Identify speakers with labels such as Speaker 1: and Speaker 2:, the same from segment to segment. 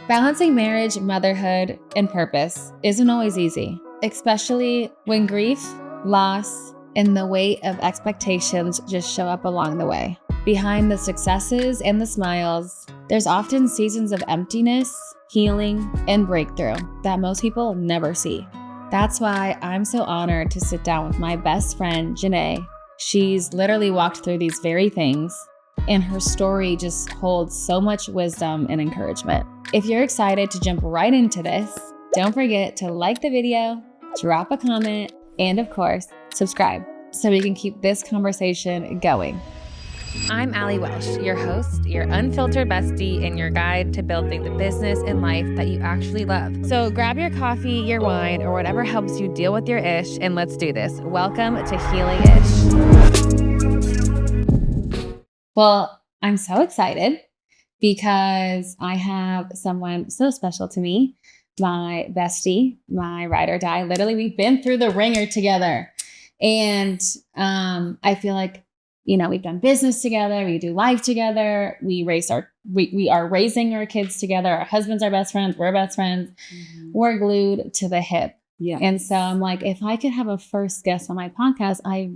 Speaker 1: Balancing marriage, motherhood, and purpose isn't always easy, especially when grief, loss, and the weight of expectations just show up along the way. Behind the successes and the smiles, there's often seasons of emptiness, healing, and breakthrough that most people never see. That's why I'm so honored to sit down with my best friend, Janae. She's literally walked through these very things, and her story just holds so much wisdom and encouragement. If you're excited to jump right into this, don't forget to like the video, drop a comment, and of course, subscribe so we can keep this conversation going. I'm Allie Welsh, your host, your unfiltered bestie, and your guide to building the business and life that you actually love. So grab your coffee, your wine, or whatever helps you deal with your ish, and let's do this. Welcome to Healing Ish. Well, I'm so excited because I have someone so special to me, my bestie, my ride or die. Literally, we've been through the ringer together. And I feel like, we've done business together, we do life together, we are raising our kids together, our husbands are best friends, we're best friends, we're glued to the hip.
Speaker 2: Yeah.
Speaker 1: And so I'm like, if I could have a first guest on my podcast, I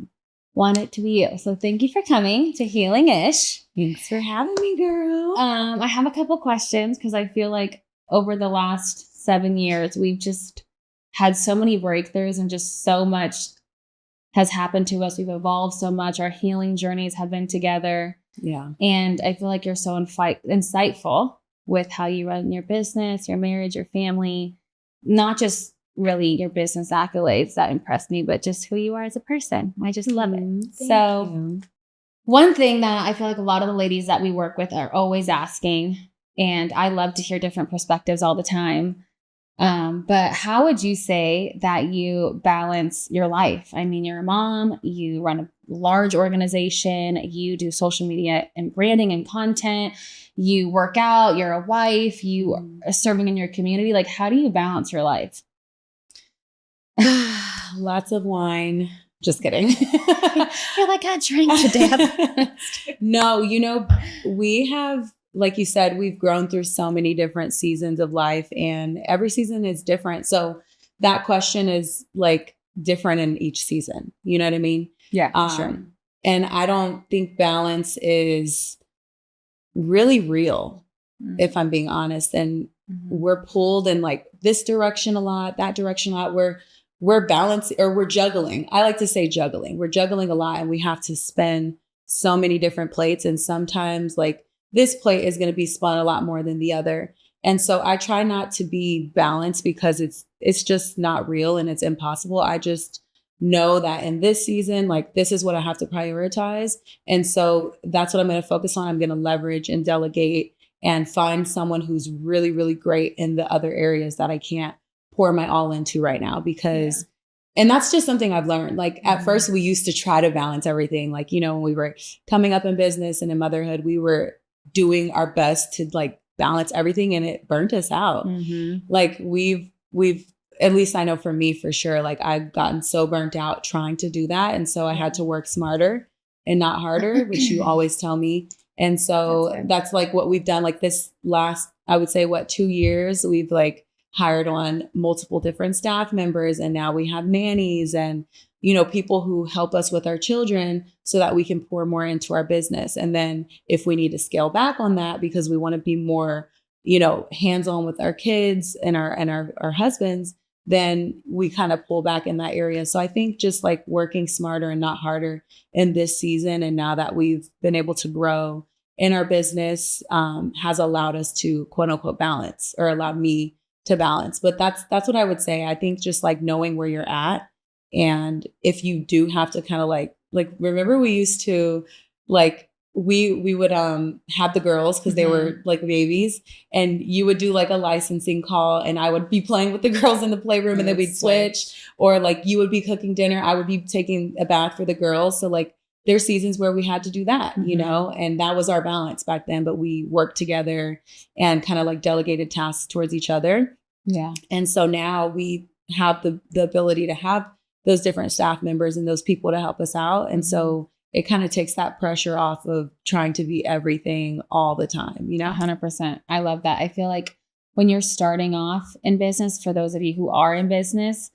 Speaker 1: want it to be you. So thank you for coming to Healing Ish.
Speaker 2: Thanks for having me, girl.
Speaker 1: I have a couple questions because I feel like over the last 7 years, we've just had so many breakthroughs and just so much has happened to us. We've evolved so much. Our healing journeys have been together.
Speaker 2: Yeah.
Speaker 1: And I feel like you're so insightful with how you run your business, your marriage, your family, not just really your business accolades that impress me, but just who you are as a person. I just love it. So one thing that I feel like a lot of the ladies that we work with are always asking, and I love to hear different perspectives all the time. But how would you say that you balance your life? I mean, you're a mom, you run a large organization, you do social media and branding and content, you work out, you're a wife, you are serving in your community. Like, how do you balance your life?
Speaker 2: Lots of wine. Just kidding.
Speaker 1: You're like, I drank to death.
Speaker 2: No, we have, like you said, we've grown through so many different seasons of life and every season is different. So that question is like different in each season. You know what I mean?
Speaker 1: Yeah, sure.
Speaker 2: And I don't think balance is really real, if I'm being honest. And we're pulled in like this direction a lot, that direction a lot. We're balancing, or we're juggling. I like to say juggling. We're juggling a lot and we have to spin so many different plates. And sometimes like this plate is going to be spun a lot more than the other. And so I try not to be balanced because it's just not real and it's impossible. I just know that in this season, like this is what I have to prioritize. And so that's what I'm going to focus on. I'm going to leverage and delegate and find someone who's really, really great in the other areas that I can't pour my all into right now because, and that's just something I've learned. Like at first we used to try to balance everything. Like, when we were coming up in business and in motherhood, we were doing our best to like balance everything and it burnt us out. Like we've, at least I know for me for sure, like I've gotten so burnt out trying to do that. And so I had to work smarter and not harder, which you always tell me. And so that's like what we've done. Like this last, I would say 2 years, we've like hired on multiple different staff members. And now we have nannies and, people who help us with our children so that we can pour more into our business. And then if we need to scale back on that because we want to be more, hands-on with our kids and our husbands, then we kind of pull back in that area. So I think just like working smarter and not harder in this season. And now that we've been able to grow in our business has allowed us to quote unquote balance, or allowed me to balance. But that's what I would say. I think just like knowing where you're at. And if you do have to kind of like remember we used to like we would have the girls because they were like babies, and you would do like a licensing call and I would be playing with the girls in the playroom and then we'd switch, or like you would be cooking dinner, I would be taking a bath for the girls. So like there's seasons where we had to do that, and that was our balance back then. But we worked together and kind of like delegated tasks towards each other.
Speaker 1: Yeah.
Speaker 2: And so now we have the ability to have those different staff members and those people to help us out. And so it kind of takes that pressure off of trying to be everything all the time,
Speaker 1: 100%. I love that. I feel like when you're starting off in business, for those of you who are in business,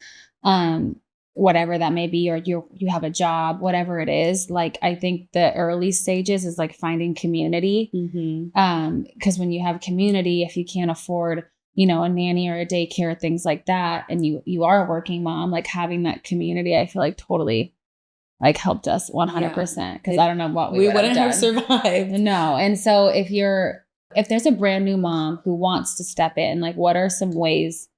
Speaker 1: whatever that may be, or you have a job, whatever it is, like, I think the early stages is like finding community. Because when you have community, if you can't afford, a nanny or a daycare, things like that, and you are a working mom, like having that community, I feel like totally like helped us 100%. Because I don't know what we
Speaker 2: wouldn't have survived.
Speaker 1: No. And so if there's a brand new mom who wants to step in, like, what are some ways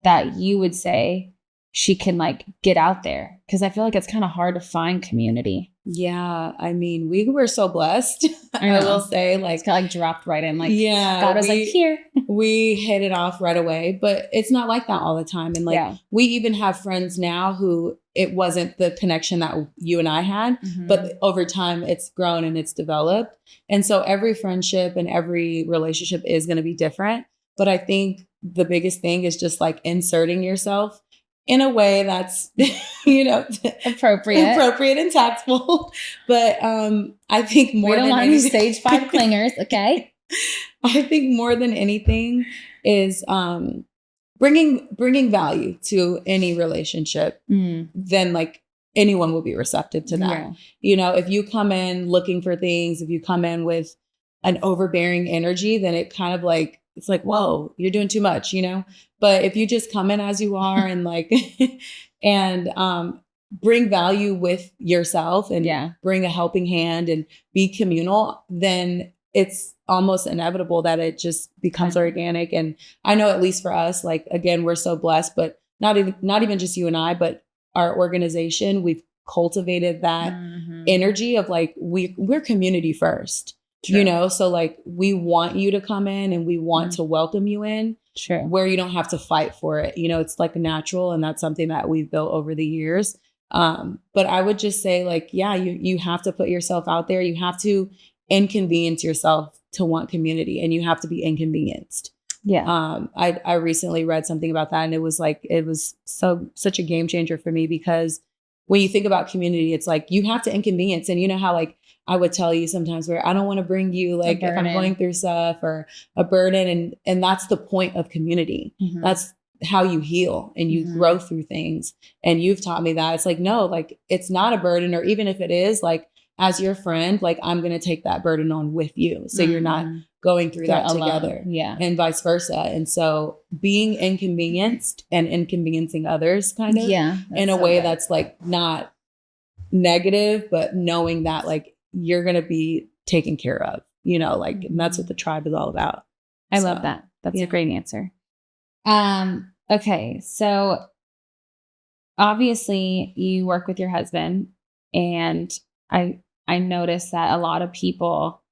Speaker 1: that you would say she can like get out there? Because I feel like it's kind of hard to find community.
Speaker 2: Yeah. I mean, we were so blessed. I will say, like,
Speaker 1: it's kind of like dropped right in. Like,
Speaker 2: yeah,
Speaker 1: God was like, here.
Speaker 2: We hit it off right away, but it's not like that all the time. And like, we even have friends now who it wasn't the connection that you and I had, but over time it's grown and it's developed. And so every friendship and every relationship is going to be different. But I think the biggest thing is just like inserting yourself in a way that's, appropriate and tactful. But I think more than
Speaker 1: any stage 5 clingers, okay?
Speaker 2: I think more than anything is bringing value to any relationship. Then like anyone will be receptive to that. Yeah. If you come in looking for things, if you come in with an overbearing energy, then it kind of like, it's like, whoa, you're doing too much, But if you just come in as you are and like, and bring value with yourself and bring a helping hand and be communal, then it's almost inevitable that it just becomes organic. And I know, at least for us, like, again, we're so blessed, but not even just you and I, but our organization, we've cultivated that energy of like, we're community first. True. So like, we want you to come in and we want to welcome you in. Sure. Where you don't have to fight for it. It's like natural. And that's something that we've built over the years. But I would just say, like, yeah, you have to put yourself out there. You have to inconvenience yourself to want community, and you have to be inconvenienced. Yeah. I recently read something about that, and it was such a game changer for me, because when you think about community, it's like you have to inconvenience. And you know how like I would tell you sometimes where I don't want to bring you like if I'm going through stuff or a burden, and that's the point of community. That's how you heal and you grow through things. And you've taught me that it's like, no, like it's not a burden, or even if it is, like as your friend, like I'm going to take that burden on with you. So you're not going through that together. Yeah. And vice versa. And so being inconvenienced and inconveniencing others kind of in a way that's like not negative, but knowing that like you're going to be taken care of, like, and that's what the tribe is all about.
Speaker 1: I love that. That's a great answer. Okay. So obviously you work with your husband, and I notice that a lot of people,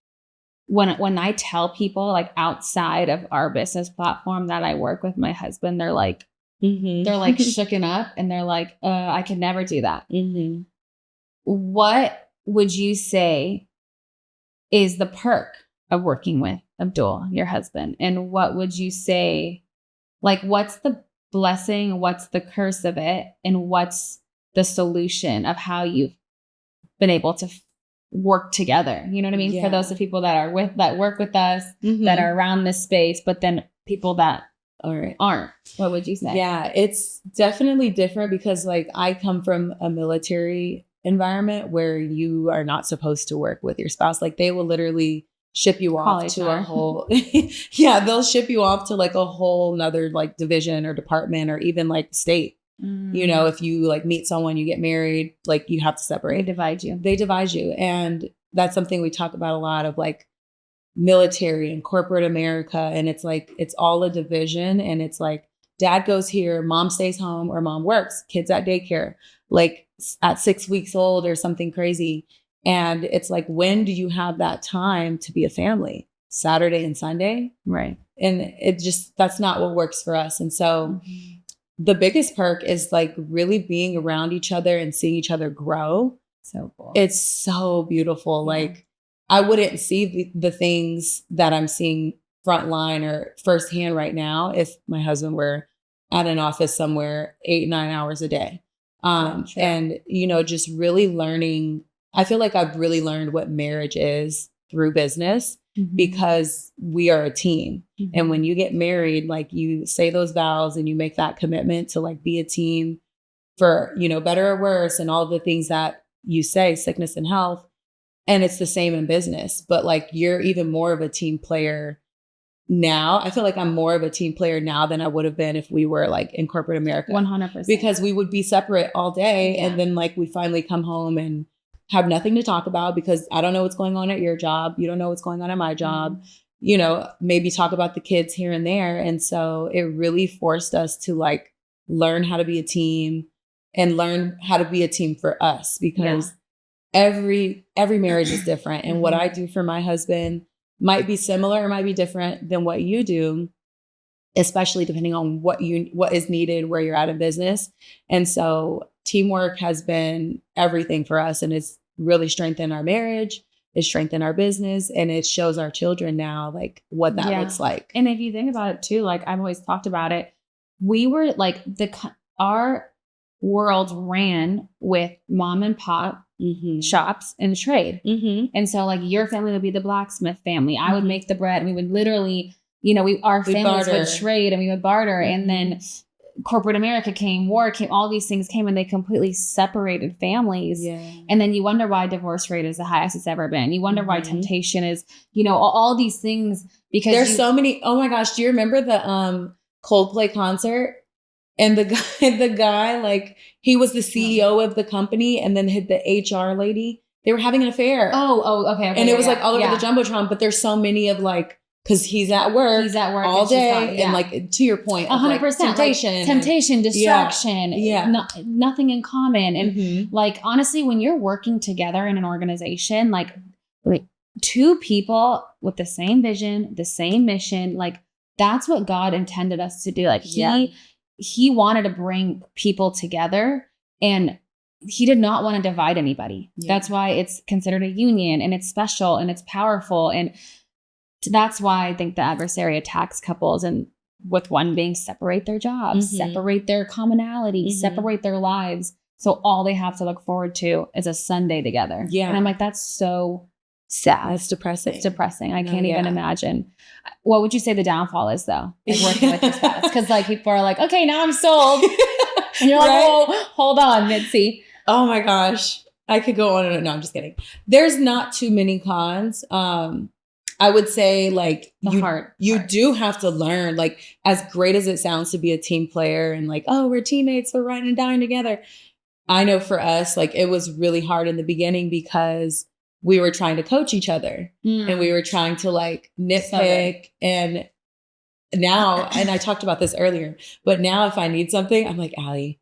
Speaker 1: when I tell people like outside of our business platform that I work with my husband, they're like, they're like shooken up, and they're like, I could never do that. What would you say is the perk of working with Abdul, your husband? And what would you say, like, what's the blessing? What's the curse of it? And what's the solution of how you've been able to work together? You know what I mean? Yeah. For those of people that work with us, that are around this space, but then people that aren't, what would you say?
Speaker 2: Yeah, it's definitely different, because like I come from a military environment where you are not supposed to work with your spouse. Like they will literally ship you off to a whole, they'll ship you off to like a whole nother like division or department, or even like state. If you like meet someone, you get married, like you have to separate. They divide you. And that's something we talk about a lot, of like military and corporate America. And it's like, it's all a division. And it's like, dad goes here, mom stays home, or mom works, kids at daycare, like at 6 weeks old or something crazy. And it's like, when do you have that time to be a family? Saturday and Sunday? Right. And it just, that's not what works for us. And so the biggest perk is like really being around each other and seeing each other grow. So cool. It's so beautiful. Yeah. Like I wouldn't see the things that I'm seeing frontline or firsthand right now if my husband were at an office somewhere 8-9 hours a day. Sure. And, just really learning. I feel like I've really learned what marriage is through business. because we are a team. And when you get married, like you say those vows and you make that commitment to like be a team for, you know, better or worse, and all the things that you say, sickness and health. And it's the same in business, but like you're even more of a team player now. I feel like I'm more of a team player now than I would have been if we were like in corporate America.
Speaker 1: 100%.
Speaker 2: Because we would be separate all day. And then like we finally come home and have nothing to talk about because I don't know what's going on at your job. You don't know what's going on at my job. You know, maybe talk about the kids here and there. And so it really forced us to like learn how to be a team and learn how to be a team for us, because every marriage is different. And what I do for my husband might be similar or might be different than what you do, especially depending on what is needed, where you're at in business. And so teamwork has been everything for us, and it's really strengthened our marriage. It strengthened our business, and it shows our children now like what that looks like.
Speaker 1: And if you think about it too, like I've always talked about it, we were like our world ran with mom and pop shops and trade. And so like your family would be the blacksmith family. I would make the bread, and we would literally, you know, our families would trade and we would barter. And then corporate America came, war came, all these things came, and they completely separated families. And then you wonder why divorce rate is the highest it's ever been. You wonder why temptation is, you know, all these things, because
Speaker 2: there's so many. Oh my gosh. Do you remember the Coldplay concert? And the guy, like he was the CEO of the company, and then the HR lady, they were having an affair.
Speaker 1: Okay.
Speaker 2: And it was like all over the Jumbotron, but there's so many of like, because he's at work all day. And like, to your point,
Speaker 1: 100%
Speaker 2: like,
Speaker 1: temptation, distraction, nothing in common. And like, honestly, when you're working together in an organization, like two people with the same vision, the same mission, like that's what God intended us to do. Like he wanted to bring people together, and he did not want to divide anybody. That's why it's considered a union, and it's special and it's powerful. And that's why I think the adversary attacks couples, and with one being separate their jobs, separate their commonality, separate their lives. So all they have to look forward to is a Sunday together. And I'm like, that's so sad.
Speaker 2: That's depressing.
Speaker 1: It's depressing. I can't even imagine. What would you say the downfall is though? Like working with your spouse? Because like people are like, okay, now I'm sold. And you're like, whoa, hold on, Mitzi.
Speaker 2: Oh my gosh. I could go on and on. No, I'm just kidding. There's not too many cons. I would say like you do have to learn, like as great as it sounds to be a team player and like, oh, we're teammates, we're riding and dying together. I know for us, like it was really hard in the beginning because we were trying to coach each other and we were trying to like nitpick. And now, and I talked about this earlier, but now if I need something, I'm like, Allie,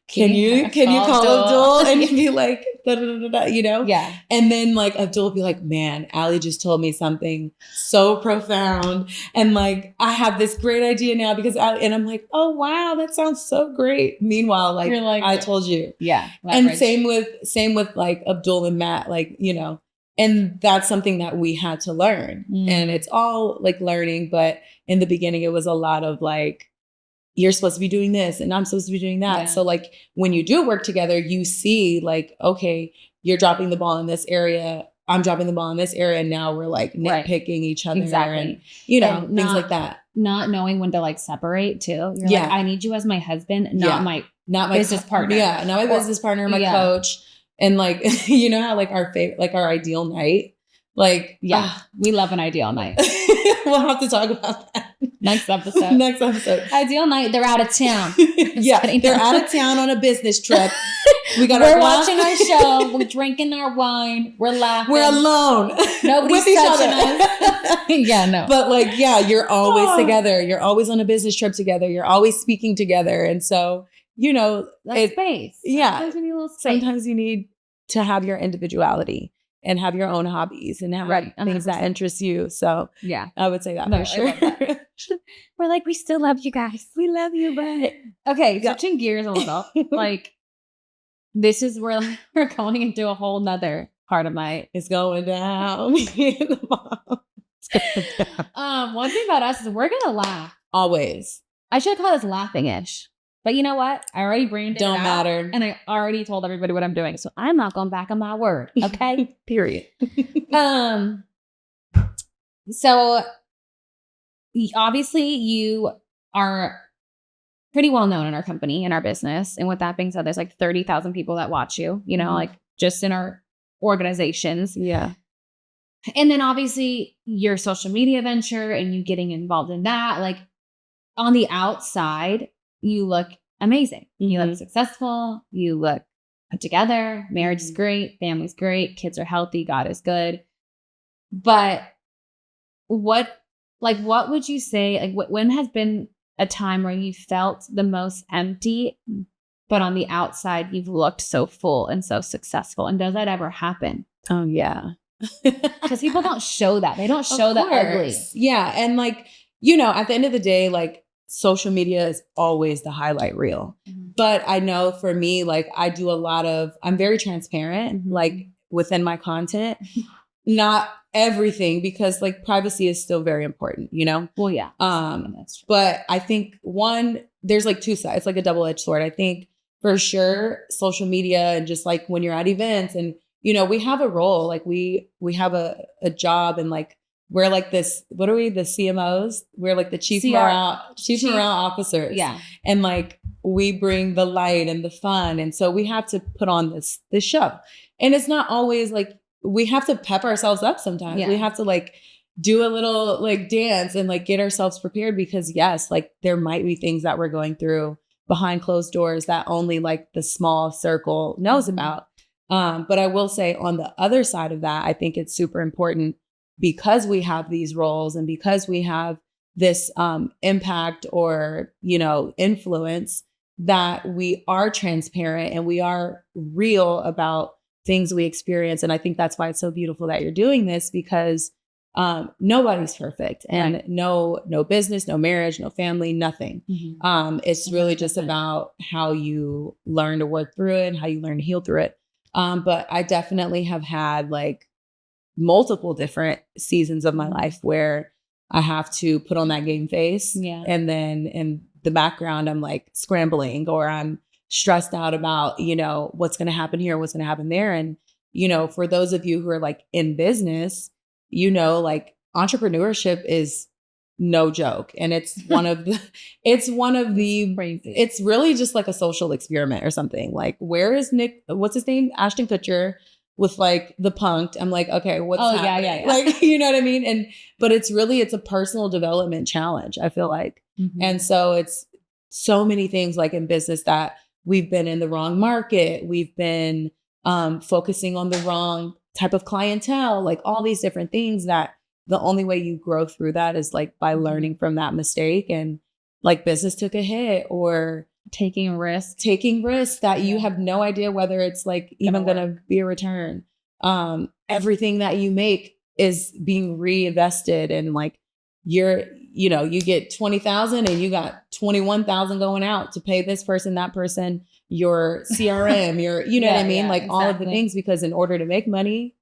Speaker 2: can you call Abdul and be like, da, da, da, da, you know?
Speaker 1: Yeah.
Speaker 2: And then like Abdul will be like, man, Allie just told me something so profound. And like, I have this great idea now because and I'm like, oh, wow, that sounds so great. Meanwhile, like, I told you.
Speaker 1: Yeah.
Speaker 2: Leverage. And same with like Abdul and Matt, like, you know, and that's something that we had to learn. And it's all like learning. But in the beginning, it was a lot of like, you're supposed to be doing this and I'm supposed to be doing that. Yeah. So like when you do work together, you see like, okay, you're dropping the ball in this area. I'm dropping the ball in this area. And now we're like nitpicking each other. And, you know, and things like that.
Speaker 1: Not knowing when to like separate too. You're like, I need you as my husband, not my business partner.
Speaker 2: Yeah. Not my business partner, my coach. And like, you know how like our favorite, like our ideal night, like,
Speaker 1: we love an ideal night.
Speaker 2: We'll have to talk about that.
Speaker 1: Next episode. Ideal night. They're out of town.
Speaker 2: They're out of town on a business trip.
Speaker 1: We're watching our show. We're drinking our wine. We're laughing.
Speaker 2: We're alone.
Speaker 1: Nobody's touching us. No.
Speaker 2: But like, you're always together. You're always on a business trip together. You're always speaking together. And so, you know,
Speaker 1: that's space.
Speaker 2: Yeah.
Speaker 1: Sometimes you need a little space.
Speaker 2: Sometimes you need to have your individuality and have your own hobbies and have things that interest you. So I would say that for sure.
Speaker 1: We're like, we still love you guys.
Speaker 2: We love you, but
Speaker 1: okay, switching gears a little. Like this is where we're going into a whole nother part of
Speaker 2: it's going down.
Speaker 1: One thing about us is we're gonna laugh.
Speaker 2: Always.
Speaker 1: I should call this laughing-ish. But you know what? I already branded
Speaker 2: Don't matter.
Speaker 1: And I already told everybody what I'm doing. So I'm not going back on my word. Okay?
Speaker 2: Period.
Speaker 1: So obviously you are pretty well known in our company, in our business. And with that being said, there's like 30,000 people that watch you, you know, like just in our organizations.
Speaker 2: Yeah.
Speaker 1: And then obviously your social media venture and you getting involved in that, like on the outside, you look amazing. You look successful. You look put together. Marriage is great. Family's great. Kids are healthy. God is good. But what would you say, like when has been a time where you felt the most empty, but on the outside, you've looked so full and so successful? And does that ever happen?
Speaker 2: Oh, yeah.
Speaker 1: Because people don't show that. They don't show the ugly.
Speaker 2: Yeah. And like, you know, at the end of the day, like social media is always the highlight reel. But I know for me, like I do I'm very transparent, like within my content, not everything, because like privacy is still very important, you know?
Speaker 1: Well, yeah.
Speaker 2: That's true. But I think there's like two sides, like a double-edged sword. I think for sure social media and just like when you're at events and, you know, we have a role, like we have a job, and like we're like this, what are we, the CMOs? We're like the chief morale officers.
Speaker 1: Yeah.
Speaker 2: And like we bring the light and the fun. And so we have to put on this show. And it's not always like, we have to pep ourselves up sometimes. We have to like do a little like dance and like get ourselves prepared, because yes, like there might be things that we're going through behind closed doors that only like the small circle knows about. But I will say on the other side of that, I think it's super important, because we have these roles and because we have this impact or, you know, influence, that we are transparent and we are real about things we experience. And I think that's why it's so beautiful that you're doing this, because nobody's perfect, and no business, no marriage, no family, nothing. It's really just about how you learn to work through it and how you learn to heal through it. But I definitely have had like multiple different seasons of my life where I have to put on that game face. Yeah. And then in the background, I'm like scrambling, or I'm stressed out about, you know, what's going to happen here, what's going to happen there. And, you know, for those of you who are like in business, you know, like entrepreneurship is no joke. And it's one of the crazy. It's really just like a social experiment or something. Like, where is Nick? What's his name? Ashton Kutcher with like the punked. I'm like, okay, what's happening? Yeah. Like, you know what I mean? But it's a personal development challenge, I feel like. And so it's so many things like in business that we've been in the wrong market. We've been focusing on the wrong type of clientele, like all these different things, that the only way you grow through that is like by learning from that mistake. And like business took a hit, or taking risks that you have no idea whether it's like even going to be a return. Everything that you make is being reinvested, and like you get 20,000 and you got 21,000 going out to pay this person, that person, your CRM, you know what I mean? Like exactly. All of the things, because in order to make money,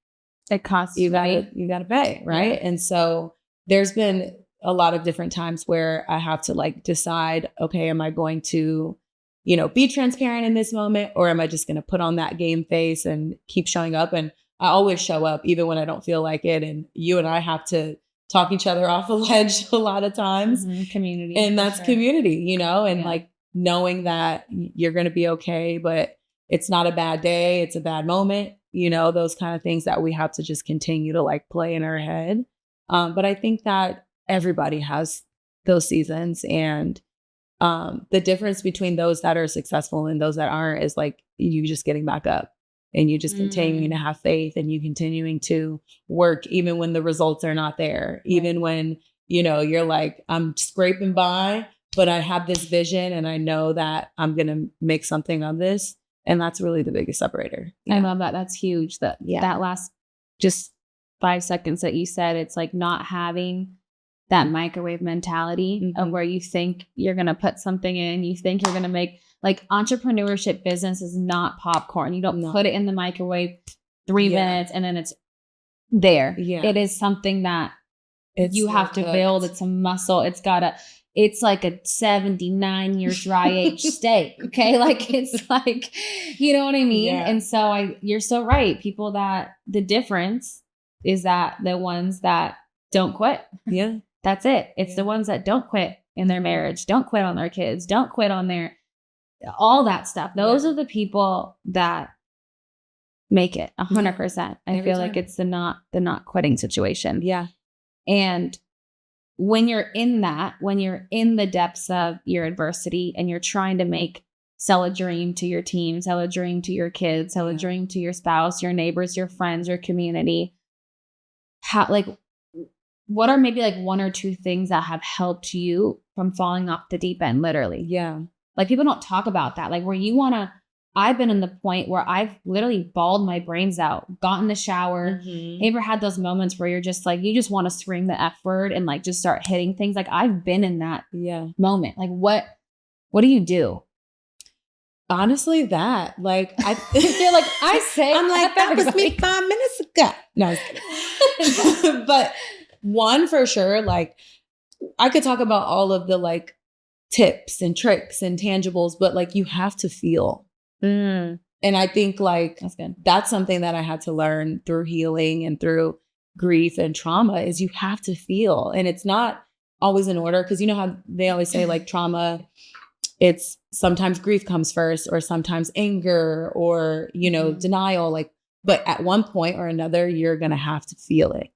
Speaker 1: it costs
Speaker 2: you gotta pay. Right. Yeah. And so there's been a lot of different times where I have to like decide, okay, am I going to, be transparent in this moment, or am I just going to put on that game face and keep showing up? And I always show up even when I don't feel like it. And you and I have to talk each other off a ledge a lot of times.
Speaker 1: Community.
Speaker 2: And that's community, and like knowing that you're going to be okay, but it's not a bad day. It's a bad moment, those kind of things that we have to just continue to like play in our head. But I think that everybody has those seasons, and the difference between those that are successful and those that aren't is like you just getting back up and you just continuing to have faith, and you continuing to work even when the results are not there, even when, you're like, I'm scraping by, but I have this vision and I know that I'm going to make something of this. And that's really the biggest separator.
Speaker 1: Yeah. I love that. That's huge. That last just 5 seconds that you said, it's like not having that microwave mentality of where you think you're going to put something in, you think you're going to make, like, entrepreneurship business is not popcorn. You don't put it in the microwave 3 minutes and then it's there. Yeah. It is something that you have to build. It's a muscle. It's like a 79-year dry aged steak. Okay. Like, it's like, you know what I mean? Yeah. And so you're so right. People that the difference is that the ones that don't quit.
Speaker 2: Yeah.
Speaker 1: That's it. It's the ones that don't quit in their marriage, don't quit on their kids, don't quit on their, all that stuff. Those are the people that make it 100%. I feel like it's the not quitting situation.
Speaker 2: Yeah.
Speaker 1: And when you're in that, when you're in the depths of your adversity and you're trying to sell a dream to your team, sell a dream to your kids, sell a dream to your spouse, your neighbors, your friends, your community, what are maybe like one or two things that have helped you from falling off the deep end, literally?
Speaker 2: Yeah.
Speaker 1: Like people don't talk about that. Like where I've been in the point where I've literally bawled my brains out, got in the shower.
Speaker 2: Mm-hmm.
Speaker 1: Ever had those moments where you're just like, you just want to scream the F word and like just start hitting things? Like I've been in that moment. Like what do you do?
Speaker 2: Honestly, that like
Speaker 1: you're like,
Speaker 2: I'm like, that was me 5 minutes ago. No, I was kidding. But one for sure, like I could talk about all of the like tips and tricks and tangibles, but like you have to feel. And I think like that's something that I had to learn through healing and through grief and trauma is you have to feel. And it's not always in order, because you know how they always say like trauma, it's sometimes grief comes first or sometimes anger or, you know, denial, like, but at one point or another, you're going to have to feel it.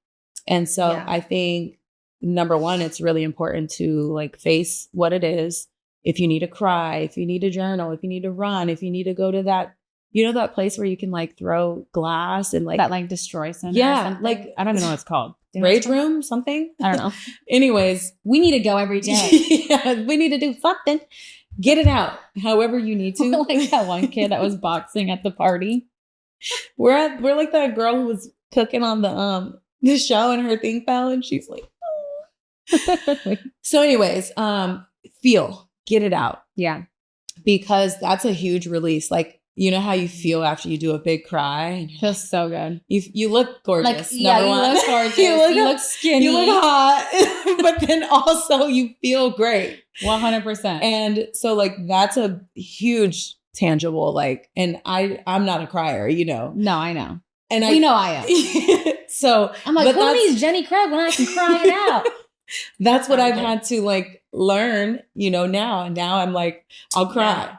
Speaker 2: And so I think number one, it's really important to like face what it is. If you need to cry, if you need to journal, if you need to run, if you need to go to that, you know, that place where you can like throw glass and like
Speaker 1: that like destroy center.
Speaker 2: Yeah. Like,
Speaker 1: I don't even know what it's called.
Speaker 2: Rage room, something.
Speaker 1: I don't know.
Speaker 2: Anyways,
Speaker 1: we need to go every day.
Speaker 2: We need to do something. Get it out however you need to.
Speaker 1: Like that one kid that was boxing at the party.
Speaker 2: We're like that girl who was cooking on the show and her thing fell and she's like, oh. So anyways, get it out.
Speaker 1: Yeah.
Speaker 2: Because that's a huge release. Like, you know how you feel after you do a big cry? And
Speaker 1: feels so good.
Speaker 2: You look gorgeous.
Speaker 1: Like, you look gorgeous. you look skinny.
Speaker 2: You look hot. But then also you feel great.
Speaker 1: 100%.
Speaker 2: And so like, that's a huge tangible, like, and I'm not a crier, you know?
Speaker 1: No, I know.
Speaker 2: And
Speaker 1: we know I am.
Speaker 2: So
Speaker 1: I'm like, who needs Jenny Craig when I can cry it out?
Speaker 2: That's what I've had to like learn, you know, now. And now I'm like, I'll cry.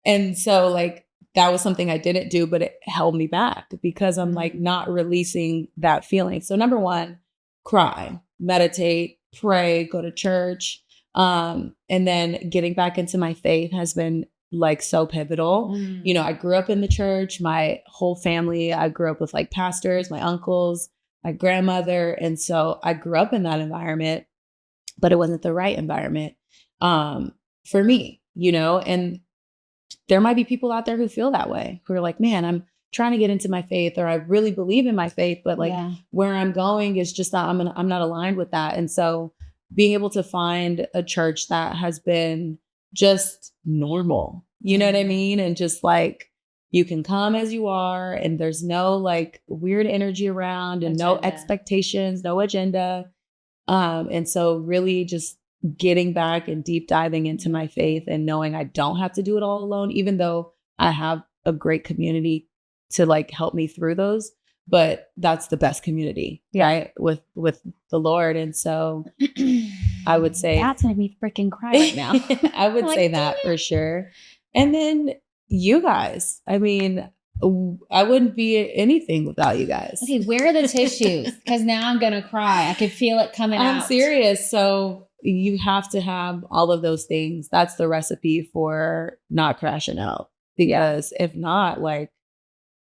Speaker 2: And so like, that was something I didn't do, but it held me back because I'm like not releasing that feeling. So number one, cry, meditate, pray, go to church. And then getting back into my faith has been like so pivotal. You know, I grew up in the church, my whole family, I grew up with like pastors, my uncles, my grandmother. And so I grew up in that environment, but it wasn't the right environment for me, you know, and there might be people out there who feel that way, who are like, man, I'm trying to get into my faith, or I really believe in my faith, but like where I'm going is just not, I'm not aligned with that. And so being able to find a church that has been just normal, you know what I mean? And just like, you can come as you are and there's no like weird energy around and no expectations, no agenda. And so really just getting back and deep diving into my faith and knowing I don't have to do it all alone, even though I have a great community to like help me through those. But that's the best community, right? With the Lord. And so I would say
Speaker 1: that's made me freaking cry right now.
Speaker 2: I would say that for sure. And then you guys, I mean, I wouldn't be anything without you guys.
Speaker 1: Okay, where are the tissues? Because now I'm going to cry. I could feel it coming out.
Speaker 2: I'm serious. So you have to have all of those things. That's the recipe for not crashing out. Because if not, like,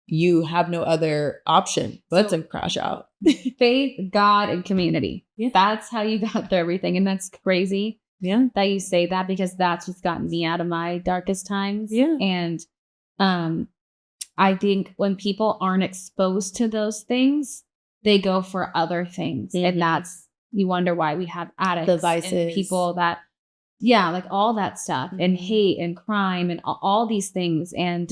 Speaker 2: you have no other option but to crash out.
Speaker 1: Faith, God, and community. Yeah. That's how you got through everything. And that's crazy that you say that, because that's what's gotten me out of my darkest times. Yeah. And I think when people aren't exposed to those things, they go for other things. Mm-hmm. And that's, you wonder why we have addicts, devices, and people that, like all that stuff, and hate and crime and all these things. And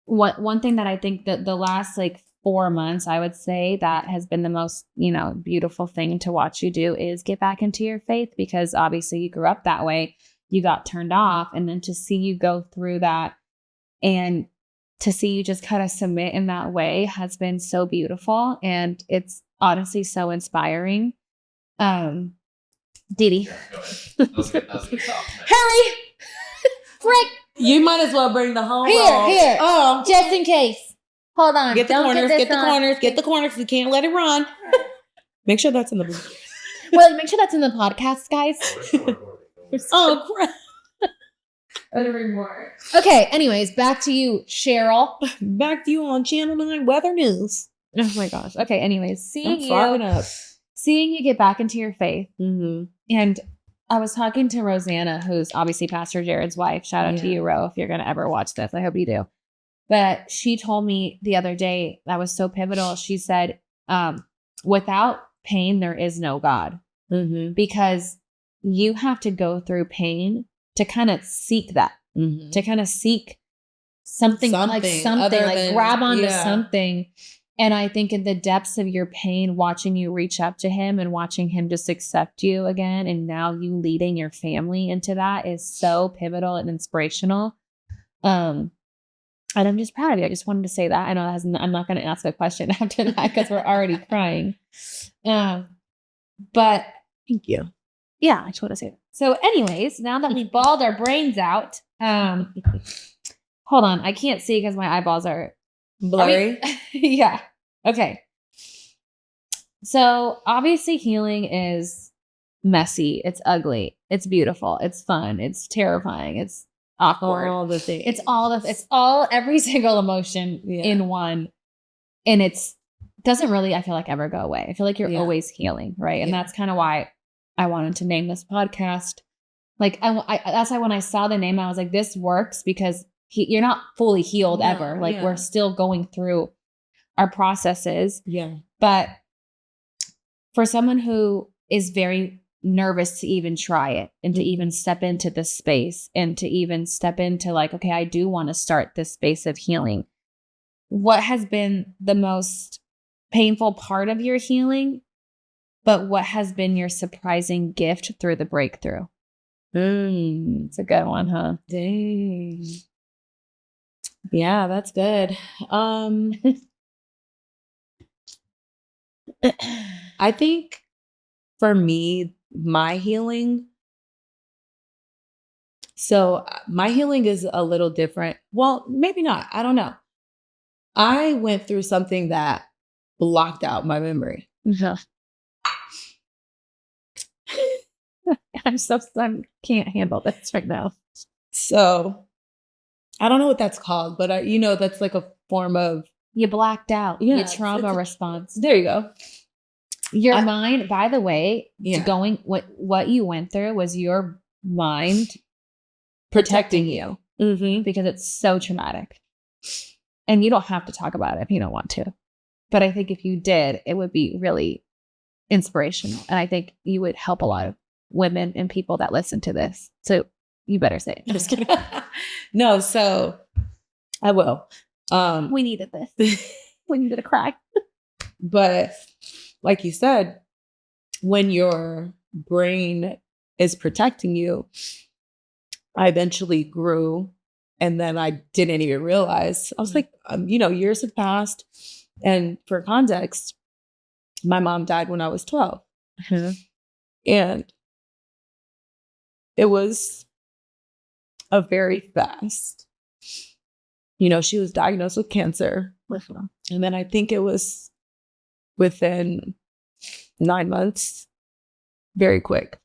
Speaker 1: one thing that I think that the last like 4 months, I would say that has been the most, beautiful thing to watch you do is get back into your faith, because obviously you grew up that way, you got turned off, and then to see you go through that and to see you just kind of submit in that way has been so beautiful. And it's honestly so inspiring. Didi. Hurry! Frick!
Speaker 2: You might as well bring the home
Speaker 1: Here.
Speaker 2: Oh.
Speaker 1: Just in case. Hold on.
Speaker 2: Get the corners. Get the corners. We can't let it run. Make sure that's in the book.
Speaker 1: Well, make sure that's in the podcast, guys.
Speaker 2: Oh, crap.
Speaker 1: More. Okay, anyways, back to you, Cheryl.
Speaker 2: Back to you on Channel 9 Weather News.
Speaker 1: Oh my gosh. Okay, anyways, seeing you get back into your faith.
Speaker 2: Mm-hmm.
Speaker 1: And I was talking to Rosanna, who's obviously Pastor Jared's wife. Shout out to you, Ro, if you're going to ever watch this. I hope you do. But she told me the other day that was so pivotal. She said, without pain, there is no God.
Speaker 2: Mm-hmm.
Speaker 1: Because you have to go through pain to kind of seek that, to kind of seek something like grab onto something. And I think in the depths of your pain, watching you reach up to him and watching him just accept you again, and now you leading your family into that is so pivotal and inspirational. And I'm just proud of you. I just wanted to say that. I know I'm not going to ask a question after that because we're already crying. But
Speaker 2: thank you.
Speaker 1: Yeah, I just want to say that. So anyways, now that we balled our brains out, hold on. I can't see because my eyeballs are
Speaker 2: blurry.
Speaker 1: Yeah. Okay. So obviously healing is messy. It's ugly. It's beautiful. It's fun. It's terrifying. It's awkward.
Speaker 2: All the things.
Speaker 1: It's all every single emotion in one. And doesn't really, I feel like, ever go away. I feel like you're always healing. Right. And that's kind of why I wanted to name this podcast. Like, that's why when I saw the name, I was like, this works because you're not fully healed ever. Like, we're still going through our processes.
Speaker 2: Yeah.
Speaker 1: But for someone who is very nervous to even try it and to even step into this space and to even step into like, okay, I do want to start this space of healing. What has been the most painful part of your healing? But what has been your surprising gift through the breakthrough? It's a good one, huh?
Speaker 2: Dang. Yeah, that's good. I think for me, my healing is a little different. Well, maybe not. I don't know. I went through something that blocked out my memory.
Speaker 1: Yeah. I can't handle this right now.
Speaker 2: So I don't know what that's called, but that's like a form of
Speaker 1: you blacked out.
Speaker 2: Yeah,
Speaker 1: your trauma response.
Speaker 2: There you go.
Speaker 1: Your mind, by the way, what you went through was your mind protecting you because it's so traumatic. And you don't have to talk about it if you don't want to. But I think if you did, it would be really inspirational. And I think you would help a lot of women and people that listen to this. So you better say it.
Speaker 2: Just kidding. No, so I will.
Speaker 1: We needed this. We needed to cry.
Speaker 2: But like you said, when your brain is protecting you, I eventually grew, and then I didn't even realize. I was like, years have passed. And for context, my mom died when I was 12. And it was a very fast, she was diagnosed with cancer. And then I think it was within 9 months, very quick.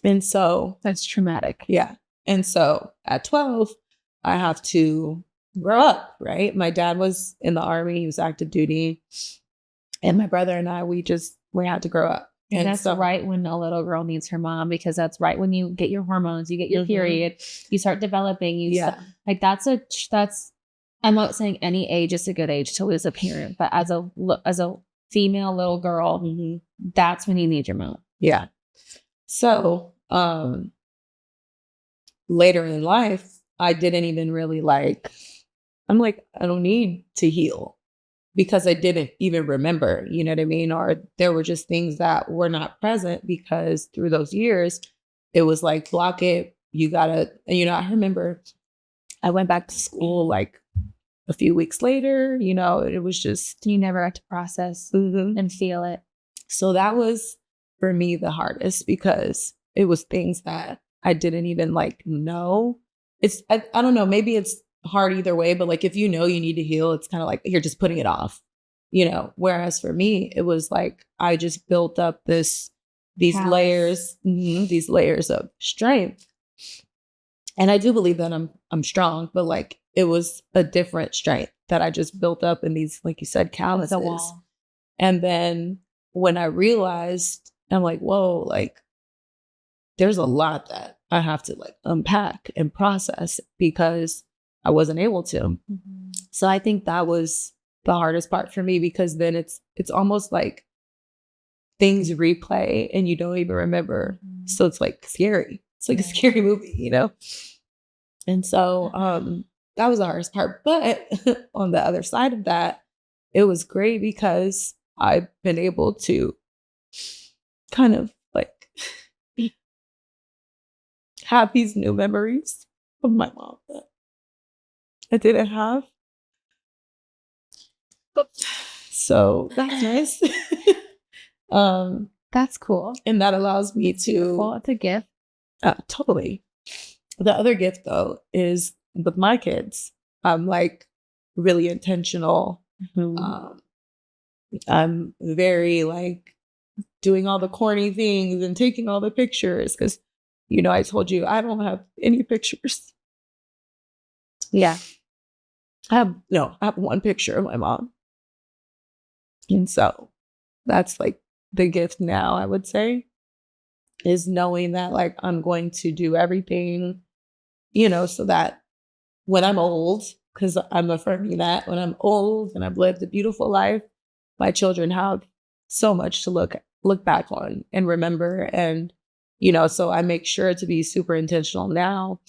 Speaker 2: And so
Speaker 1: that's traumatic.
Speaker 2: Yeah. And so at 12, I have to grow up, right? My dad was in the Army. He was active duty. And my brother and I, we had to grow up.
Speaker 1: And that's right when a little girl needs her mom, because that's right when you get your hormones, you get your period, you start developing. I'm not saying any age is a good age to lose a parent, but as a female little girl, that's when you need your mom.
Speaker 2: Yeah. So later in life, I didn't even really I don't need to heal, because I didn't even remember, you know what I mean? Or there were just things that were not present, because through those years, it was like, block it. You gotta, I remember I went back to school a few weeks later, you know, it was just,
Speaker 1: You never got to process and feel it.
Speaker 2: so that was for me the hardest because it was things that I didn't even like know. I don't know, maybe it's hard either way, but like if you know you need to heal, it's kind of like you're just putting it off, you know. Whereas for me, it was like I just built up these layers, these layers of strength. And I do believe that I'm strong, but like it was a different strength that I just built up in these, like you said, calluses.
Speaker 1: It's a wall.
Speaker 2: And then when I realized, I'm like, whoa, like there's a lot that I have to like unpack and process because I wasn't able to. So I think that was the hardest part for me because then it's almost like things replay and you don't even remember. So it's like scary. It's like a scary movie, you know? And so that was the hardest part. But on the other side of that, it was great because I've been able to kind of like have these new memories of my mom that I didn't have. So that's nice.
Speaker 1: That's cool.
Speaker 2: And that allows me to.
Speaker 1: Well, it's a gift.
Speaker 2: Totally. The other gift, though, is with my kids. I'm like really intentional. I'm very like doing all the corny things and taking all the pictures because, you know, I told you I don't have any pictures.
Speaker 1: Yeah.
Speaker 2: I have one picture of my mom. And so that's like the gift now, I would say, is knowing that like I'm going to do everything, you know, so that when I'm old, because I'm affirming that when I'm old and I've lived a beautiful life, my children have so much to look back on and remember. And, you know, so I make sure to be super intentional now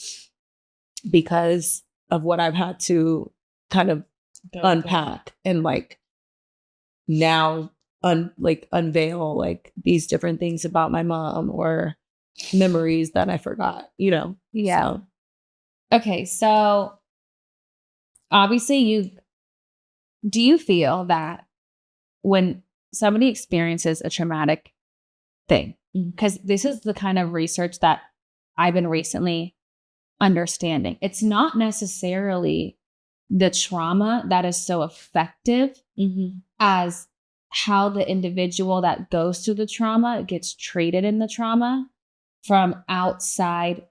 Speaker 2: because of what I've had to kind of unpack and like now unveil like these different things about my mom or memories that I forgot, you know?
Speaker 1: Yeah. So. Okay. So obviously do you feel that when somebody experiences a traumatic thing, because this is the kind of research that I've been recently understanding, it's not necessarily the trauma that is so effective as how the individual that goes through the trauma gets treated in the trauma from outside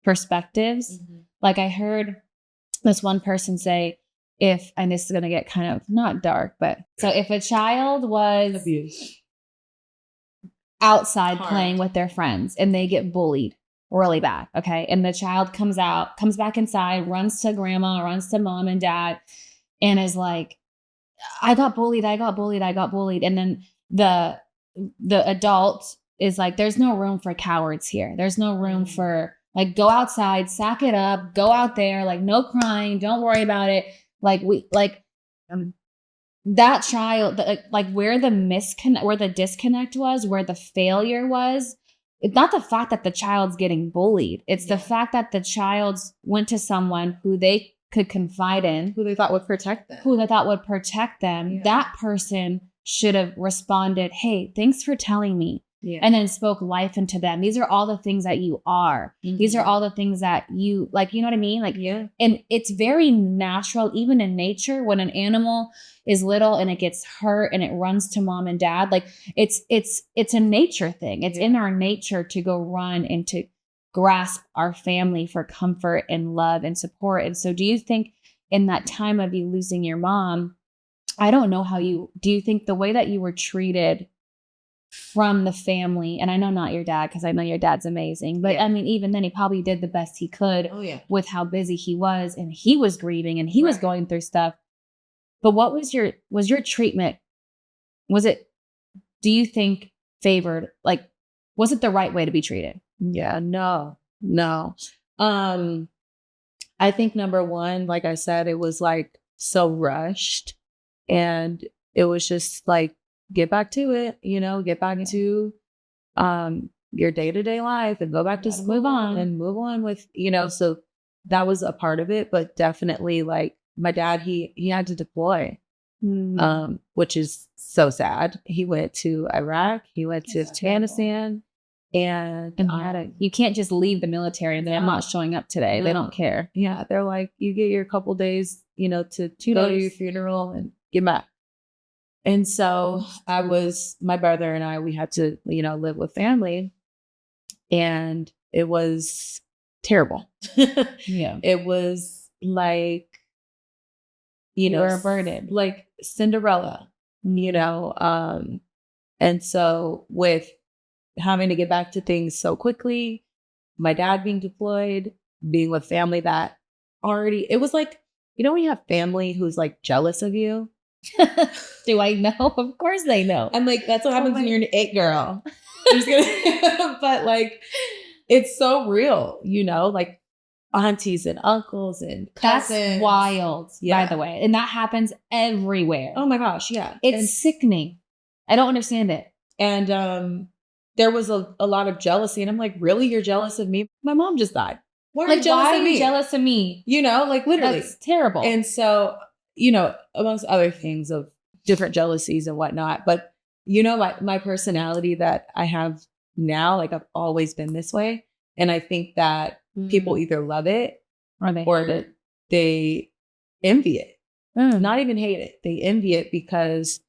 Speaker 1: perspectives. Like I heard this one person say, and this is going to get kind of not dark, but so if a child was abused outside playing with their friends and they get bullied really bad, okay, and the child comes back inside, runs to grandma, runs to mom and dad, and is like, I got bullied. And then the adult is like, there's no room for cowards here. There's no room for like, go outside, sack it up, go out there, like no crying, don't worry about it. Like that child, like where the disconnect was, where the failure was, it's not the fact that the child's getting bullied. It's the fact that the child went to someone who they could confide in,
Speaker 2: who they thought would protect them.
Speaker 1: Yeah. That person should have responded, hey, thanks for telling me. Yeah. And then spoke life into them. These are all the things that you are. These are all the things that you, like, you know what I mean? Like, yeah. And it's very natural, even in nature, when an animal is little and it gets hurt and it runs to mom and dad, like it's a nature thing. It's in our nature to go run and to grasp our family for comfort and love and support. And so do you think in that time of you losing your mom, I don't know do you think the way that you were treated from the family, and I know not your dad, because I know your dad's amazing, but I mean, even then he probably did the best he could with how busy he was, and he was grieving and he was going through stuff. But what was your treatment? Was it, do you think, favored? Like, was it the right way to be treated?
Speaker 2: Yeah, no. I think number one, like I said, it was like so rushed, and it was just like, get back to it, you know, get back to your day-to-day life and go back to school
Speaker 1: move on
Speaker 2: with, you know, so that was a part of it, but definitely like my dad, he had to deploy, which is so sad. He went to Iraq, he went to Afghanistan, and
Speaker 1: you can't just leave the military and then I'm not showing up today. No. They don't care.
Speaker 2: Yeah, they're like, you get your couple days, you know, to go to your funeral and get back. And so my brother and I, we had to, you know, live with family, and it was terrible.
Speaker 1: Yeah.
Speaker 2: It was like, you know,
Speaker 1: were a burden,
Speaker 2: like Cinderella, you know? And so with having to get back to things so quickly, my dad being deployed, being with family that it was like, you know, when you have family who's like jealous of you.
Speaker 1: Do I know? Of course they know.
Speaker 2: I'm like, that's what happens when you're an it girl. But like, it's so real, you know, like aunties and uncles and cousins.
Speaker 1: That's wild, by the way. And that happens everywhere.
Speaker 2: Oh my gosh, yeah.
Speaker 1: It's sickening. I don't understand it.
Speaker 2: And there was a lot of jealousy. And I'm like, really? You're jealous of me? My mom just died.
Speaker 1: Why are you jealous of me?
Speaker 2: You know, like literally.
Speaker 1: That's terrible.
Speaker 2: And so, you know, amongst other things of different jealousies and whatnot. But, you know, my personality that I have now, like I've always been this way. And I think that people either love it or they envy it. Not even hate it. They envy it, because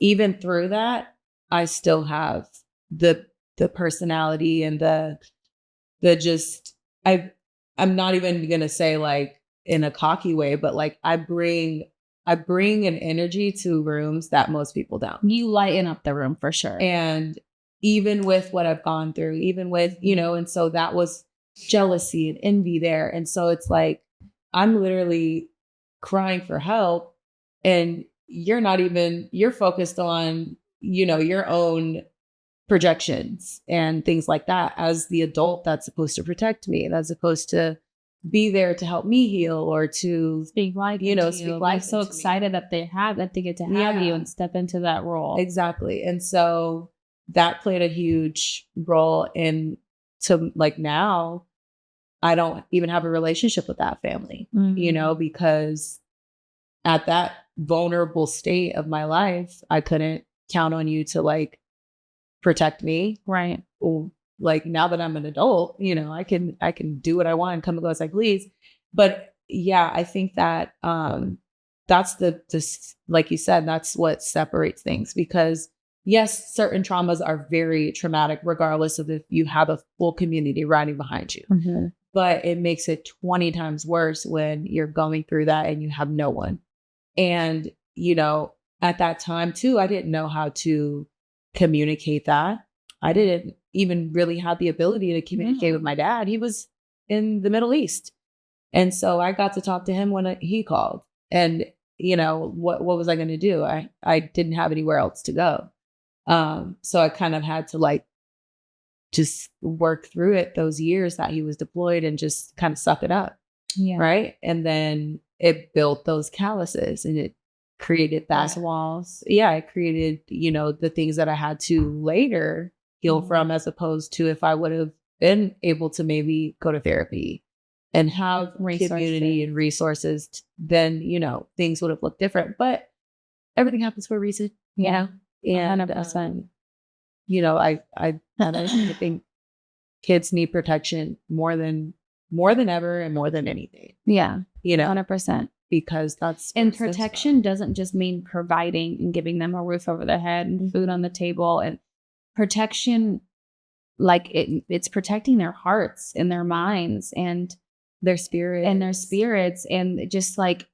Speaker 2: even through that, I still have the personality and the just, I'm not even going to say like in a cocky way, but like I bring an energy to rooms that most people don't.
Speaker 1: You lighten up the room for sure.
Speaker 2: And even with what I've gone through, even with, you know, and so that was jealousy and envy there. And so it's like, I'm literally crying for help, and you're focused on, you know, your own projections and things like that as the adult that's supposed to protect me, that's supposed to be there to help me heal or to
Speaker 1: speak life,
Speaker 2: speak life.
Speaker 1: I'm so excited that they get to have you and step into that role.
Speaker 2: Exactly. And so that played a huge role in, to like, now I don't even have a relationship with that family, you know, because at that vulnerable state of my life, I couldn't count on you to like protect me.
Speaker 1: Right.
Speaker 2: Like now that I'm an adult, you know, I can do what I want and come and go as I please. But yeah, I think that that's the like you said, that's what separates things, because yes, certain traumas are very traumatic, regardless of if you have a full community riding behind you. Mm-hmm. But it makes it 20 times worse when you're going through that and you have no one. And, you know, at that time too, I didn't know how to communicate that. I didn't even really have the ability to communicate with my dad. He was in the Middle East. And so I got to talk to him when he called. And, you know, what was I going to do? I didn't have anywhere else to go. So I kind of had to like just work through it those years that he was deployed and just kind of suck it up.
Speaker 1: Yeah.
Speaker 2: Right. And then it built those calluses and it created those
Speaker 1: walls.
Speaker 2: Yeah. It created, you know, the things that I had to later heal from, as opposed to if I would have been able to maybe go to therapy and have community and resources, then, you know, things would have looked different. But everything happens for a reason.
Speaker 1: Yeah.
Speaker 2: And
Speaker 1: 100%.
Speaker 2: You know, I think kids need protection more than ever and more than anything.
Speaker 1: Yeah.
Speaker 2: You know,
Speaker 1: 100%.
Speaker 2: Because that's,
Speaker 1: and protection doesn't just mean providing and giving them a roof over their head and food on the table. And protection, like it's protecting their hearts and their minds and
Speaker 2: their spirits
Speaker 1: and just like,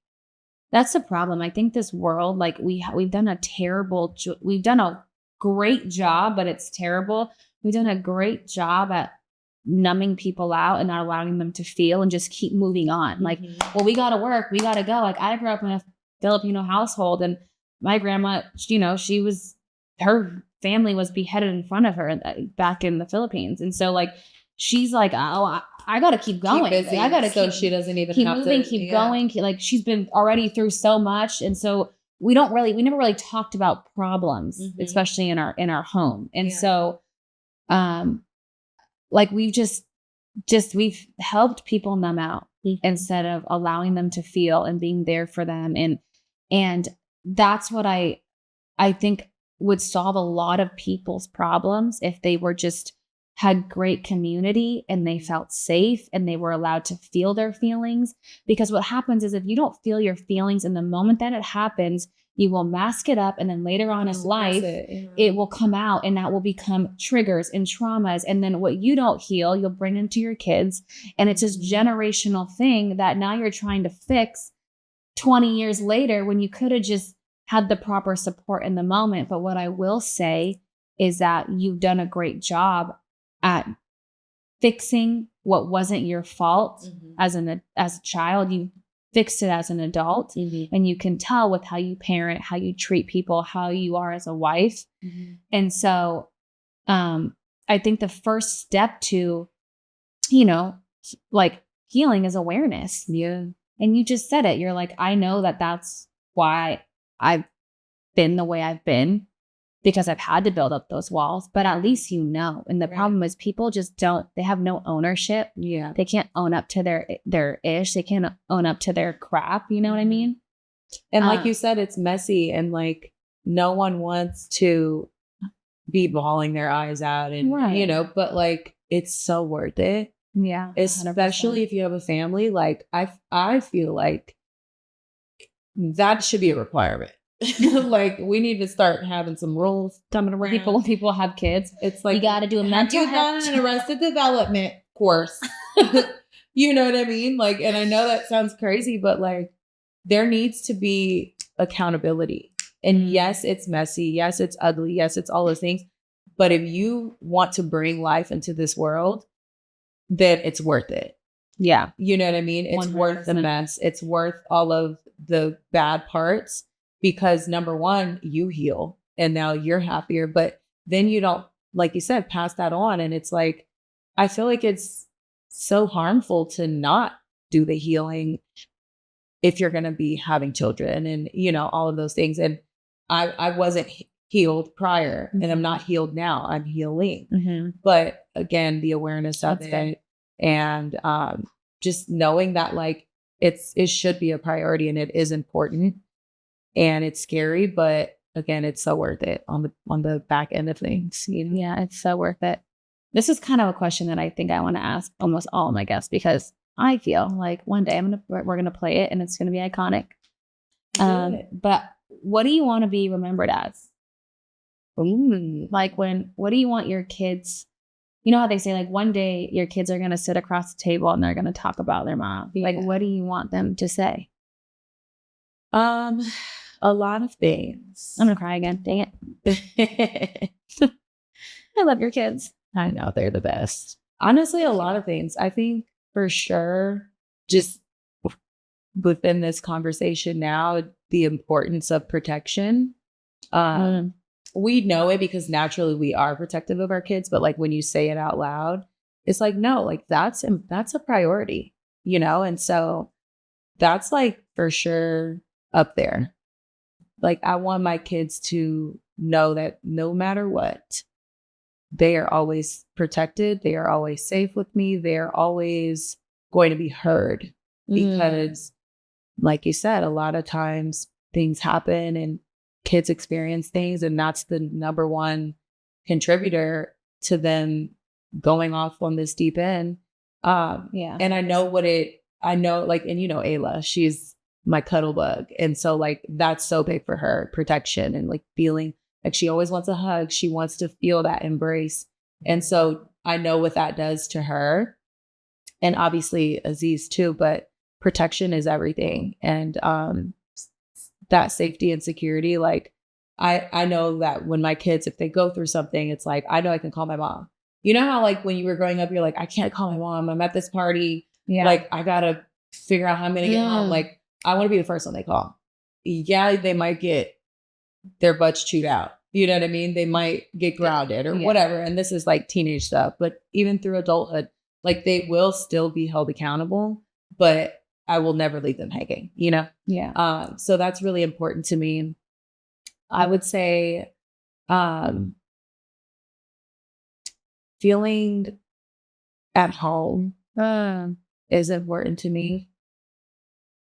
Speaker 1: that's the problem. I think this world, like we've done a great job, but it's terrible. We've done a great job at numbing people out and not allowing them to feel and just keep moving on. Like, well, we got to work. We got to go. Like I grew up in a Filipino household and my grandma, you know, her family was beheaded in front of her back in the Philippines. And so like, she's like, oh, I got to keep going. I got to
Speaker 2: so she doesn't even
Speaker 1: keep
Speaker 2: have
Speaker 1: moving,
Speaker 2: to
Speaker 1: keep going. Like she's been already through so much. And so we never really talked about problems, especially in our home. And so, like we've just we've helped people numb out instead of allowing them to feel and being there for them. And that's what I think would solve a lot of people's problems if they were just had great community and they felt safe and they were allowed to feel their feelings. Because what happens is if you don't feel your feelings in the moment that it happens, you will mask it up. And then later on in life, it will come out and that will become triggers and traumas. And then what you don't heal, you'll bring into your kids. And it's this generational thing that now you're trying to fix 20 years later when you could have just had the proper support in the moment. But what I will say is that you've done a great job at fixing what wasn't your fault as a child. You fixed it as an adult, and you can tell with how you parent, how you treat people, how you are as a wife. And so I think the first step to, like healing is awareness.
Speaker 2: Yeah.
Speaker 1: And you just said it. You're like, I know that that's why I've been the way I've been, because I've had to build up those walls, but at least you know. And the problem is people just they have no ownership.
Speaker 2: Yeah.
Speaker 1: They can't own up to their ish. They can't own up to their crap. You know what I mean?
Speaker 2: And like you said, it's messy and like no one wants to be bawling their eyes out and, but like, it's so worth it.
Speaker 1: Yeah. 100%.
Speaker 2: Especially if you have a family. Like I feel like that should be a requirement. Like we need to start having some rules coming around.
Speaker 1: People have kids.
Speaker 2: It's like
Speaker 1: you got to do a mental health.
Speaker 2: An Arrested Development course. You know what I mean? Like, and I know that sounds crazy, but like there needs to be accountability. And yes, it's messy. Yes, it's ugly. Yes, it's all those things. But if you want to bring life into this world, then it's worth it.
Speaker 1: Yeah.
Speaker 2: You know what I mean? It's 100%. Worth the mess. It's worth all of the bad parts. Because number one, you heal and now you're happier, but then you don't, like you said, pass that on. And it's like, I feel like it's so harmful to not do the healing if you're going to be having children and, all of those things. And I wasn't healed prior and I'm not healed now. I'm healing. But again, the awareness of it and just knowing that like it should be a priority and it is important. And it's scary, but again, it's so worth it on the back end of things.
Speaker 1: Yeah, it's so worth it. This is kind of a question that I think I want to ask almost all of my guests because I feel like one day we're gonna play it and it's gonna be iconic. But what do you want to be remembered as? Like what do you want your kids? You know how they say like one day your kids are gonna sit across the table and they're gonna talk about their mom. Like what do you want them to say?
Speaker 2: A lot of things.
Speaker 1: I'm gonna cry again. Dang it. I love your kids.
Speaker 2: I know they're the best. Honestly, a lot of things. I think for sure, just within this conversation now, the importance of protection. We know it because naturally we are protective of our kids, but like when you say it out loud, it's like, no, like that's a priority, And so that's like for sure up there. Like I want my kids to know that no matter what, they are always protected. They are always safe with me. They're always going to be heard because like you said, a lot of times things happen and kids experience things. And that's the number one contributor to them going off on this deep end. And I know like, and Ayla, she's my cuddle bug. And so like, that's so big for her, protection and like feeling like she always wants a hug. She wants to feel that embrace. And so I know what that does to her and obviously Aziz too, but protection is everything. And, that safety and security, like I know that when my kids, if they go through something, it's like, I know I can call my mom. You know how like when you were growing up, you're like, I can't call my mom. I'm at this party. Yeah. Like I got to figure out how I'm going to get home. Like, I want to be the first one they call. Yeah, they might get their butts chewed out. You know what I mean? They might get grounded or whatever. And this is like teenage stuff. But even through adulthood, like they will still be held accountable, but I will never leave them hanging, Yeah. So that's really important to me. I would say feeling at home. is important to me.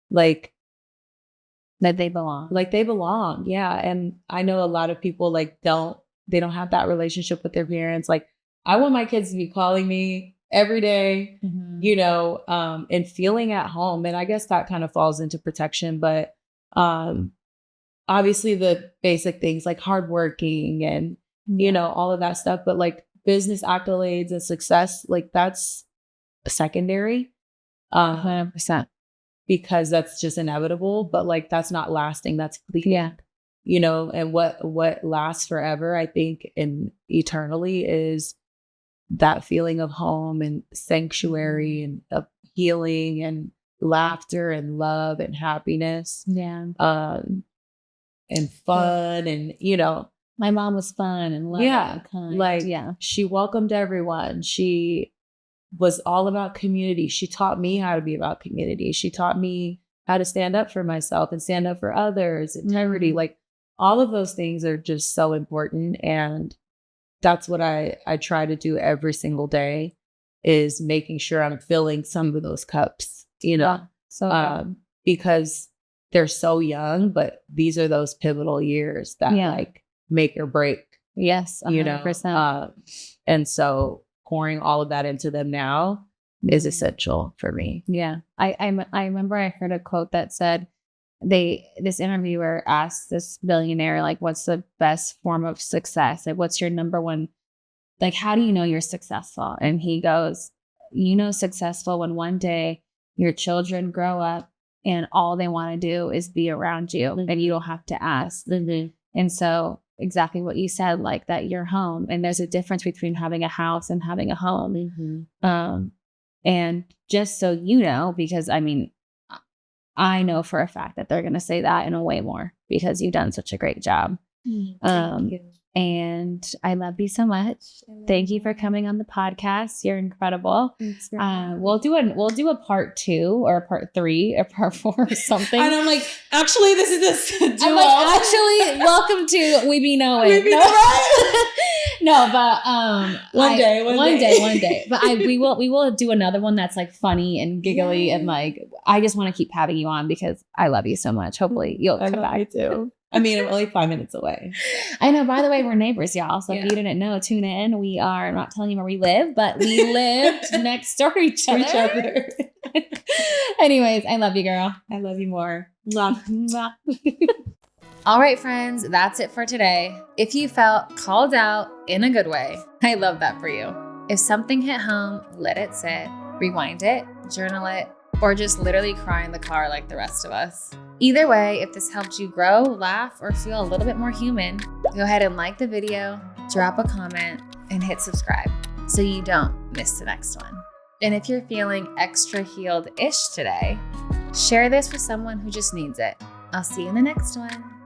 Speaker 2: Like
Speaker 1: that they belong.
Speaker 2: Like they belong. Yeah. And I know a lot of people like they don't have that relationship with their parents. Like I want my kids to be calling me every day, you know, and feeling at home. And I guess that kind of falls into protection, but obviously the basic things like hardworking and, you know, all of that stuff, but like business accolades and success, like that's secondary.
Speaker 1: 100%.
Speaker 2: Because that's just inevitable, but like that's not lasting. That's fleeting.
Speaker 1: Yeah.
Speaker 2: You know, and what lasts forever, I think, and eternally is that feeling of home and sanctuary and of healing and laughter and love and happiness.
Speaker 1: Yeah.
Speaker 2: And fun and, you know.
Speaker 1: My mom was fun and loving and kind.
Speaker 2: Like, she welcomed everyone. She was all about community. She taught me how to be about community. She taught me how to stand up for myself and stand up for others, integrity. Like all of those things are just so important. And that's what I try to do every single day is making sure I'm filling some of those cups, you know, because they're so young, but these are those pivotal years that like make or break.
Speaker 1: Yes. 100%.
Speaker 2: You know, and so pouring all of that into them now is essential for me.
Speaker 1: Yeah. I remember I heard a quote that said this interviewer asked this billionaire, like, what's the best form of success? Like, what's your number one, like, how do you know you're successful? And he goes, you know, successful when one day your children grow up and all they want to do is be around you and you don't have to ask. And so exactly what you said, like that you're home, and there's a difference between having a house and having a home. And just so you know, because I mean, I know for a fact that they're going to say that in a way more because you've done such a great job. Thank you. And I love you so much. Thank you for coming on the podcast. You're incredible. We'll do a part 2 or a part 3 or part 4 or something.
Speaker 2: And I'm like, actually, this is a duo.
Speaker 1: I'm like, actually, welcome to We Be Knowing. No, but one day. But we will do another one that's like funny and giggly and like I just want to keep having you on because I love you so much. Hopefully you'll come back.
Speaker 2: I do. I mean, I'm only 5 minutes away.
Speaker 1: I know. By the way, we're neighbors, y'all. So if you didn't know, tune in. We are, I'm not telling you where we live, but we lived next door to each other. Anyways, I love you, girl.
Speaker 2: I love you more.
Speaker 1: All right, friends, that's it for today. If you felt called out in a good way, I love that for you. If something hit home, let it sit, rewind it, journal it, or just literally cry in the car like the rest of us. Either way, if this helped you grow, laugh, or feel a little bit more human, go ahead and like the video, drop a comment, and hit subscribe so you don't miss the next one. And if you're feeling extra healed-ish today, share this with someone who just needs it. I'll see you in the next one.